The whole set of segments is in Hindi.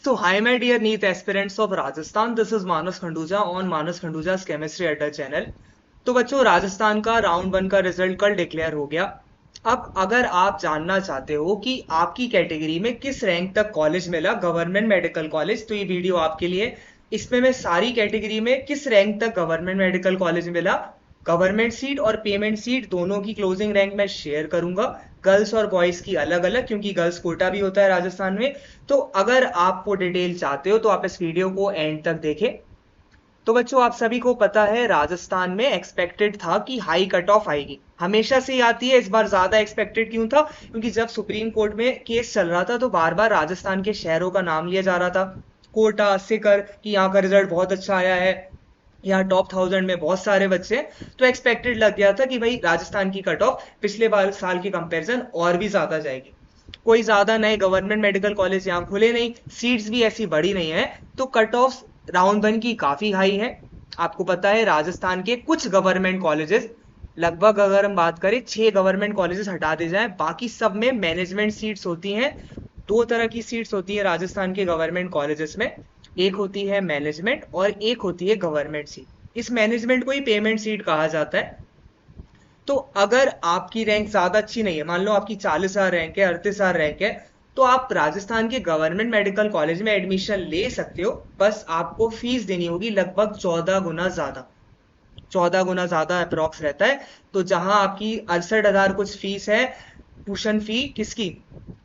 So, hi, my dear NEET aspirants of Rajasthan. This is Manas Khanduja on Manas Khanduja's Chemistry Adda channel. तो बच्चों, राजस्थान का राउंड 1 का रिजल्ट कल डिक्लेयर हो गया। अब अगर आप जानना चाहते हो कि आपकी कैटेगरी में किस रैंक तक कॉलेज मिला, गवर्नमेंट मेडिकल कॉलेज, तो ये वीडियो आपके लिए। इसमें मैं सारी कैटेगरी में किस रैंक तक गवर्नमेंट मेडिकल कॉलेज मिला, गवर्नमेंट सीट और पेमेंट सीट दोनों की क्लोजिंग रैंक मैं शेयर करूंगा, गर्ल्स और बॉयज की अलग अलग, क्योंकि गर्ल्स कोटा भी होता है राजस्थान में। तो अगर आप वो डिटेल चाहते हो तो आप इस वीडियो को एंड तक देखें। तो बच्चों, आप सभी को पता है राजस्थान में एक्सपेक्टेड था कि हाई कट ऑफ आएगी, हमेशा से ही आती है। इस बार ज्यादा एक्सपेक्टेड क्यों था? क्योंकि जब सुप्रीम कोर्ट में केस चल रहा था तो बार बार राजस्थान के शहरों का नाम लिया जा रहा था, कोटा, सीकर, कि यहाँ का रिजल्ट बहुत अच्छा आया है, यहाँ टॉप 1000 में बहुत सारे बच्चे हैं। तो एक्सपेक्टेड लग गया था कि भाई राजस्थान की कट ऑफ पिछले बार साल के कंपैरिजन और भी ज्यादा जाएगी। कोई ज्यादा नए गवर्नमेंट मेडिकल कॉलेज यहाँ खुले नहीं, सीट्स भी ऐसी बड़ी नहीं है, तो कट ऑफ राउंड 1 की काफी हाई है। आपको पता है राजस्थान के कुछ गवर्नमेंट कॉलेजेस, लगभग अगर हम बात करें 6 गवर्नमेंट कॉलेजेस हटा दे जाए, बाकी सब में मैनेजमेंट सीट्स होती हैं। दो तरह की सीट्स होती है राजस्थान के गवर्नमेंट कॉलेजेस में, एक होती है मैनेजमेंट और एक होती है गवर्नमेंट सीट। इस मैनेजमेंट को ही पेमेंट सीट कहा जाता है। तो अगर आपकी रैंक ज्यादा अच्छी नहीं है, मान लो आपकी 40,000 रैंक है, 38,000 रैंक है, तो आप राजस्थान के गवर्नमेंट मेडिकल कॉलेज में एडमिशन ले सकते हो। बस आपको फीस देनी होगी लगभग 14 गुना ज्यादा, 14 गुना ज्यादा अप्रोक्स रहता है। तो जहां आपकी 68,000 कुछ फीस है ट्यूशन फी किसकी,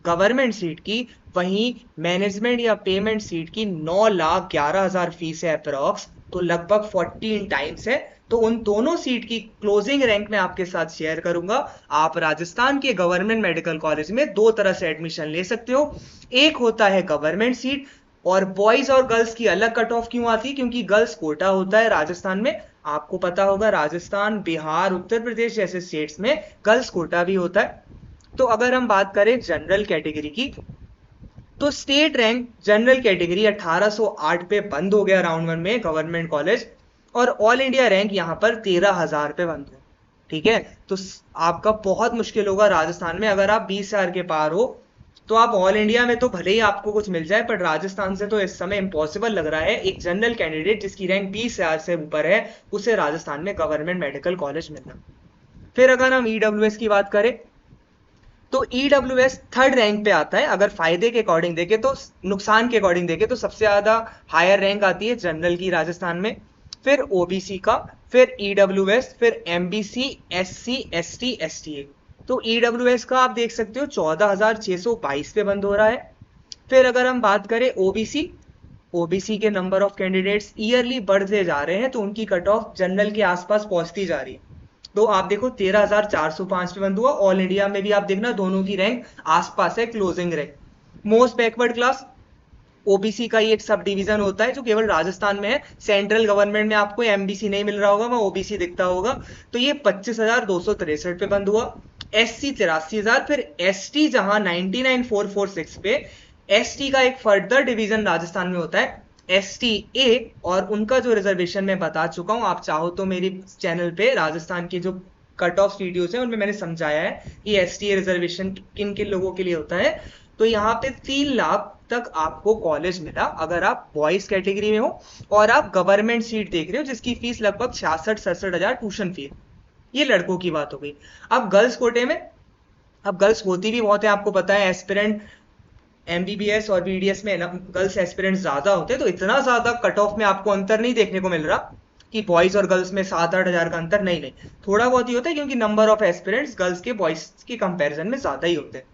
गवर्नमेंट सीट की, वहीं मैनेजमेंट या पेमेंट सीट की 9,11,000 फीस है अप्रोक्स, तो लगभग 14 टाइम्स है। तो उन दोनों सीट की क्लोजिंग रैंक में आपके साथ शेयर करूंगा। आप राजस्थान के गवर्नमेंट मेडिकल कॉलेज में दो तरह से एडमिशन ले सकते हो। एक होता है गवर्नमेंट सीट, और बॉयज और गर्ल्स की अलग कट ऑफ क्यों आती है? क्योंकि गर्ल्स कोटा होता है राजस्थान में। आपको पता होगा राजस्थान, बिहार, उत्तर प्रदेश जैसे स्टेट्स में गर्ल्स कोटा भी होता है। तो अगर हम बात करें जनरल कैटेगरी की, तो स्टेट रैंक जनरल कैटेगरी 1808 पे बंद हो गया राउंड 1 में गवर्नमेंट कॉलेज, और ऑल इंडिया रैंक यहां पर 13,000 पे बंद हो। ठीक है, तो आपका बहुत मुश्किल होगा राजस्थान में। अगर आप 20,000 के पार हो तो आप ऑल इंडिया में तो भले ही आपको कुछ मिल जाए, पर राजस्थान से तो इस समय इम्पॉसिबल लग रहा है एक जनरल कैंडिडेट जिसकी रैंक 20,000 से ऊपर है, उसे राजस्थान में गवर्नमेंट मेडिकल कॉलेज मिलना। फिर अगर हम ईडब्ल्यूएस की बात करें, तो ईडब्ल्यूएस थर्ड रैंक पे आता है। अगर फायदे के अकॉर्डिंग देखे तो, नुकसान के अकॉर्डिंग देखे तो सबसे ज्यादा हायर रैंक आती है जनरल की राजस्थान में, फिर ओबीसी का, फिर ईडब्ल्यूएस, फिर एमबीसी, एससी, एसटी, एसटीए। तो ईडब्ल्यूएस का आप देख सकते हो 14,622 पे बंद हो रहा है। फिर अगर हम बात करें ओबीसी, ओबीसी के नंबर ऑफ कैंडिडेट्स ईयरली बढ़ते जा रहे हैं, तो उनकी कट ऑफ जनरल के आसपास पहुंचती जा रही है। तो आप देखो 13,405 पे बंद हुआ। ऑल इंडिया में भी आप देखना दोनों की रैंक आसपास है, closing rank. Most backward class, OBC का ही एक सब डिवीजन होता है जो केवल राजस्थान में है। सेंट्रल गवर्नमेंट में आपको एमबीसी नहीं मिल रहा होगा, वहां ओबीसी दिखता होगा। तो ये 25,263 पे बंद हुआ। एससी 83,000। फिर एसटी जहां 99,446 पे, एसटी का एक फर्दर डिवीजन राजस्थान में होता है एसटी ए, और उनका जो रिजर्वेशन मैं बता चुका हूं। आप चाहो तो मेरी चैनल पे राजस्थान के जो कट ऑफ वीडियोस हैं उनमें मैंने समझाया है कि एसटी रिजर्वेशन किन किन लोगों के लिए होता है। तो यहाँ पे 3 लाख तक आपको कॉलेज मिला अगर आप बॉयज कैटेगरी में हो और आप गवर्नमेंट सीट देख रहे हो, जिसकी फीस लगभग 66-67 हजार ट्यूशन फीस। ये लड़कों की बात हो गई। अब गर्ल्स कोटे में, अब गर्ल्स होती भी बहुत है, आपको पता है एस्पिरेंट एमबीबीएस और बीडीएस में गर्ल्स एस्पिरेंट्स ज्यादा होते हैं, तो इतना ज्यादा कट ऑफ में आपको अंतर नहीं देखने को मिल रहा कि बॉयज और गर्ल्स में 7-8 हजार का अंतर। नहीं नहीं, थोड़ा बहुत ही होता है, क्योंकि नंबर ऑफ एस्पिरेंट्स गर्ल्स के बॉयज के कंपैरिजन में ज्यादा ही होते हैं।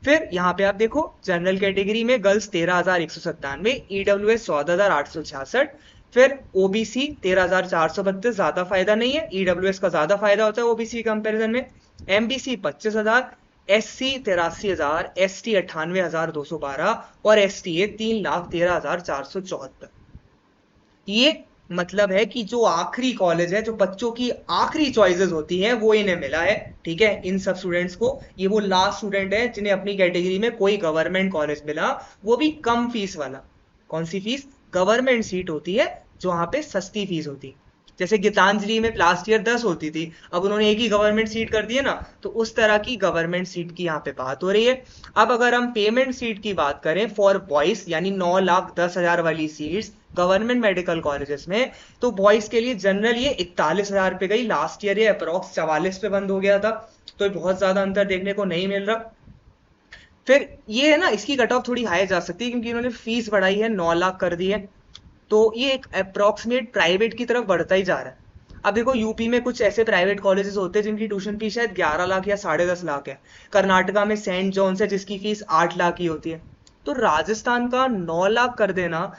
फिर यहाँ पे आप देखो जनरल कैटेगरी में गर्ल्स 13,197, ईडब्ल्यूएस 14,866, फिर ओबीसी 13,432। ज्यादा फायदा नहीं है, ईडब्ल्यूएस का ज्यादा फायदा होता है ओबीसी कंपैरिजन में। एमबीसी 25,000, एससी 83,000, एसटी 98,212 और एसटीए 3,13,474। ये मतलब है कि जो आखिरी कॉलेज है, जो बच्चों की आखिरी चॉइसेस होती हैं, वो इन्हें मिला है। ठीक है, इन सब स्टूडेंट्स को, ये वो लास्ट स्टूडेंट है जिन्हें अपनी कैटेगरी में कोई गवर्नमेंट कॉलेज मिला, वो भी कम फीस वाला। कौन सी फीस? गवर्नमेंट सीट होती है जो वहां पे सस्ती फीस होती है। जैसे गीतांजलि में लास्ट ईयर 10 होती थी, अब उन्होंने एक ही गवर्नमेंट सीट कर दी है ना, तो उस तरह की गवर्नमेंट सीट की यहाँ पे बात हो रही है। अब अगर हम पेमेंट सीट की बात करें फॉर बॉयज, यानी 9,10,000 वाली सीट्स गवर्नमेंट मेडिकल कॉलेजेस में, तो बॉयज के लिए जनरल ये 41,000 पे गई, लास्ट ईयर ये अप्रोक्स 44 पे बंद हो गया था, तो बहुत ज्यादा अंतर देखने को नहीं मिल रहा। फिर ये है ना, इसकी कट ऑफ थोड़ी हाई जा सकती है क्योंकि इन्होंने फीस बढ़ाई है, 9 लाख कर दी है, तो ये एक अप्रोक्सीमेट प्राइवेट की तरफ बढ़ता ही जा रहा है। अब देखो यूपी में कुछ ऐसे प्राइवेट कॉलेजेस होते हैं जिनकी ट्यूशन फीस शायद 11 लाख या 10.5 लाख है। कर्नाटका में सेंट जॉन्स है जिसकी फीस 8 लाख की होती है। तो राजस्थान का 9 लाख कर देना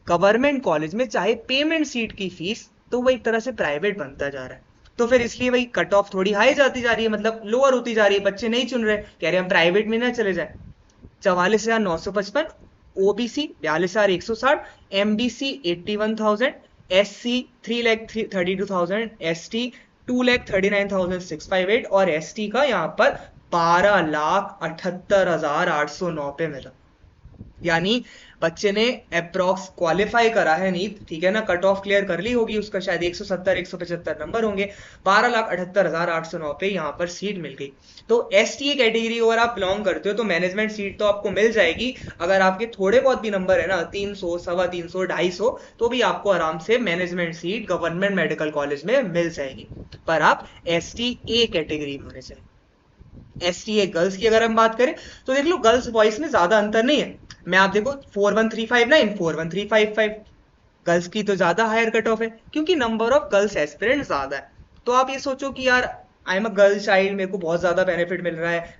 गवर्नमेंट कॉलेज में, चाहे पेमेंट सीट की फीस, तो वो एक तरह से प्राइवेट बनता जा रहा है। तो फिर इसलिए वही कट ऑफ थोड़ी हाई जाती जा रही है, मतलब लोअर होती जा रही है, बच्चे नहीं चुन रहे, कह रहे हम प्राइवेट में ना चले जाए। 44,955, ओबीसी 42,160, एमबीसी 81,000, एससी 3,32,000, एसटी 2,39,658 और एसटी का यहाँ पर 12,78,809 पे मिला। यानी बच्चे ने अप्रोक्स क्वालिफाई करा है नीट, ठीक है ना, कट ऑफ क्लियर कर ली होगी, उसका शायद 170-175 नंबर होंगे, 12,78,809 पे यहाँ पर सीट मिल गई। तो एसटीए कैटेगरी अगर आप बिलोंग करते हो तो मैनेजमेंट सीट तो आपको मिल जाएगी। अगर आपके थोड़े बहुत भी नंबर है ना, 300, 325, 250, तो भी आपको आराम से management seat government medical college में मिल जाएगी, पर आप एसटीए कैटेगरी में होने चाहिए। एसटीए गर्ल्स की अगर हम बात करें तो देख लो गर्ल्स बॉयज में ज्यादा अंतर नहीं है। मैं आप देखो 41359, 41355, गर्ल्स की तो ज्यादा हायर कट ऑफ है क्योंकि नंबर ऑफ गर्ल्स एस्पिरेंट ज्यादा है। तो आप ये सोचो कि यार I am a girl child, मेरे को बहुत ज्यादा बेनिफिट मिल रहा है,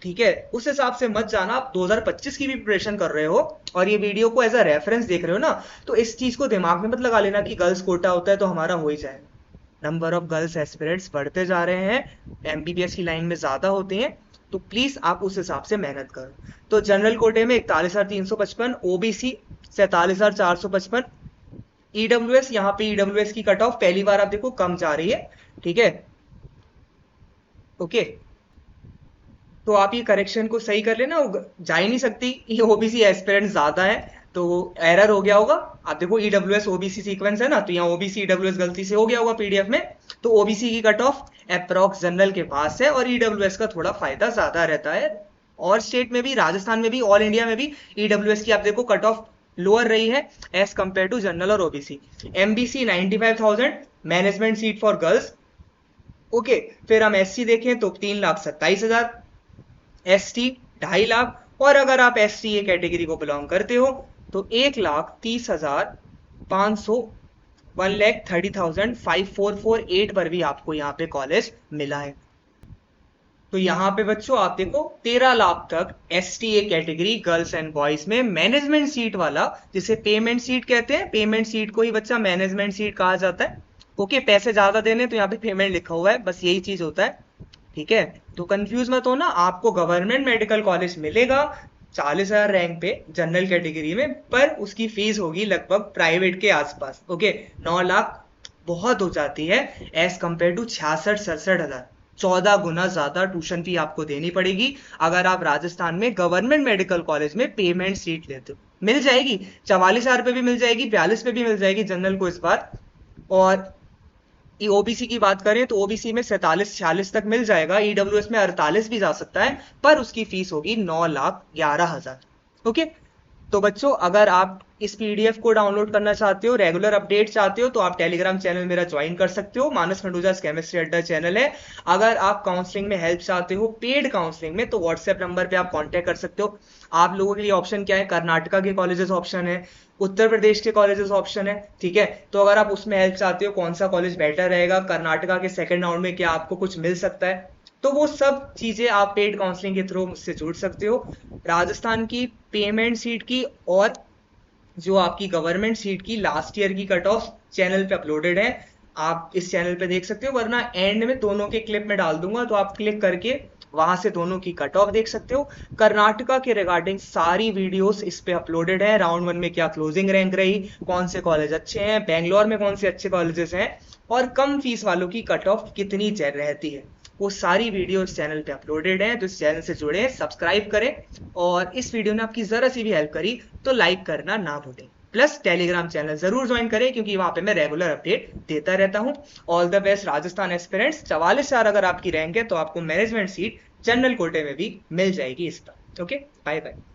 ठीक है, उस हिसाब से मत जाना। आप 2025 की भी प्रिपरेशन कर रहे हो और ये वीडियो को एज अ रेफरेंस देख रहे हो ना, तो इस चीज को दिमाग में मत लगा लेना कि गर्ल्स कोटा होता है तो हमारा हो ही जाएगा। नंबर ऑफ गर्ल्स एस्पिरेंट्स बढ़ते जा रहे हैं, एमबीबीएस की लाइन में ज्यादा होते हैं, तो प्लीज आप उस हिसाब से मेहनत करो। तो जनरल कोटे में 41,355, ओबीसी 47,455, ईडब्ल्यूएस, यहाँ पे ईडब्ल्यूएस की कट ऑफ पहली बार आप देखो कम जा रही है, ठीक है, ओके। तो आप ये करेक्शन को सही कर लेना, जा ही नहीं सकती, ये ओबीसी एस्पिरेंट ज्यादा है तो एरर हो गया होगा। आप देखो ईडब्ल्यूएस ओबीसी सीक्वेंस है ना, तो यहाँ ओबीसी ईडब्ल्यूएस गलती से हो गया होगा पीडीएफ में। तो ओबीसी की कट ऑफ अप्रॉक्स जनरल के पास है और ईडब्ल्यूएस का थोड़ा फायदा ज्यादा रहता है। और स्टेट में भी, राजस्थान में भी, ऑल इंडिया में भी ईडब्ल्यूएस की आप देखो कट ऑफ लोअर रही है एज कंपेयर टू जनरल और OBC. MBC 95,000, management seat for girls, okay. फिर हम एससी देखें तो 3,27,000, एसटी 2.5 लाख, और अगर आप एसटी ए कैटेगरी को बिलोंग करते हो तो 1,30,500, 1,30,548 पर भी आपको यहाँ पे कॉलेज मिला है। तो यहाँ पे बच्चों आप देखो 13 लाख तक STA category girls and boys में मैनेजमेंट सीट वाला, जिसे पेमेंट सीट कहते हैं, पेमेंट सीट को ही बच्चा मैनेजमेंट सीट कहा जाता है, ओके। पैसे ज्यादा देने तो यहाँ पे पेमेंट लिखा हुआ है, बस यही चीज होता है, ठीक है। तो कंफ्यूज मत हो ना, आपको गवर्नमेंट मेडिकल कॉलेज मिलेगा 40,000 रैंक पे जनरल कैटेगरी में, पर उसकी फीस होगी लगभग प्राइवेट के आसपास, ओके। 9 लाख बहुत हो जाती है एज कंपेयर टू 66-67,000, 14 गुना ज्यादा ट्यूशन फी आपको देनी पड़ेगी अगर आप राजस्थान में गवर्नमेंट मेडिकल कॉलेज में पेमेंट सीट लेते हो। मिल जाएगी 44,000 पे भी मिल जाएगी, 42 पे भी मिल जाएगी जनरल को इस बार। और ओबीसी की बात करें तो ओबीसी में 47-46 तक मिल जाएगा, ईडब्ल्यूएस में 48 भी जा सकता है, पर उसकी फीस होगी 9,11,000, ओके। तो बच्चों अगर आप इस पीडीएफ को डाउनलोड करना चाहते हो, रेगुलर अपडेट चाहते हो, तो आप टेलीग्राम चैनल मेरा ज्वाइन कर सकते हो, मानस खंडूजा केमिस्ट्री अड्डा चैनल है। अगर आप काउंसलिंग में हेल्प चाहते हो, पेड काउंसलिंग में, तो व्हाट्सएप नंबर पे आप कांटेक्ट कर सकते हो। आप लोगों के लिए ऑप्शन क्या है, कर्नाटका के कॉलेजेस ऑप्शन है, उत्तर प्रदेश के कॉलेजेस ऑप्शन है, ठीक है। तो अगर आप उसमें हेल्प चाहते हो कौन सा कॉलेज बेटर रहेगा, कर्नाटका के सेकंड राउंड में क्या आपको कुछ मिल सकता है, तो वो सब चीजें आप पेड काउंसलिंग के थ्रू मुझसे जुड़ सकते हो। राजस्थान की पेमेंट सीट की और जो आपकी गवर्नमेंट सीट की लास्ट ईयर की कट ऑफ चैनल पे अपलोडेड है, आप इस चैनल पे देख सकते हो, वरना एंड में दोनों के क्लिप में डाल दूंगा, तो आप क्लिक करके वहां से दोनों की कट ऑफ देख सकते हो। कर्नाटका के रिगार्डिंग सारी वीडियोस इस पे अपलोडेड है, राउंड 1 में क्या क्लोजिंग रैंक रही, कौन से कॉलेज अच्छे हैं, बेंगलोर में कौन से अच्छे कॉलेजेस हैं, और कम फीस वालों की कट ऑफ कितनी रहती है, वो सारी वीडियो इस चैनल पे अपलोडेड है। तो इस चैनल से जुड़े, सब्सक्राइब करें, और इस वीडियो ने आपकी जरा सी भी हेल्प करी तो लाइक करना ना भूलें। प्लस टेलीग्राम चैनल जरूर ज्वाइन करें, क्योंकि वहां पे मैं रेगुलर अपडेट देता रहता हूँ। All the best Rajasthan aspirants. 44,000 अगर आपकी रैंक है तो आपको मैनेजमेंट सीट जनरल कोटे में भी मिल जाएगी इस बार। Okay, bye bye.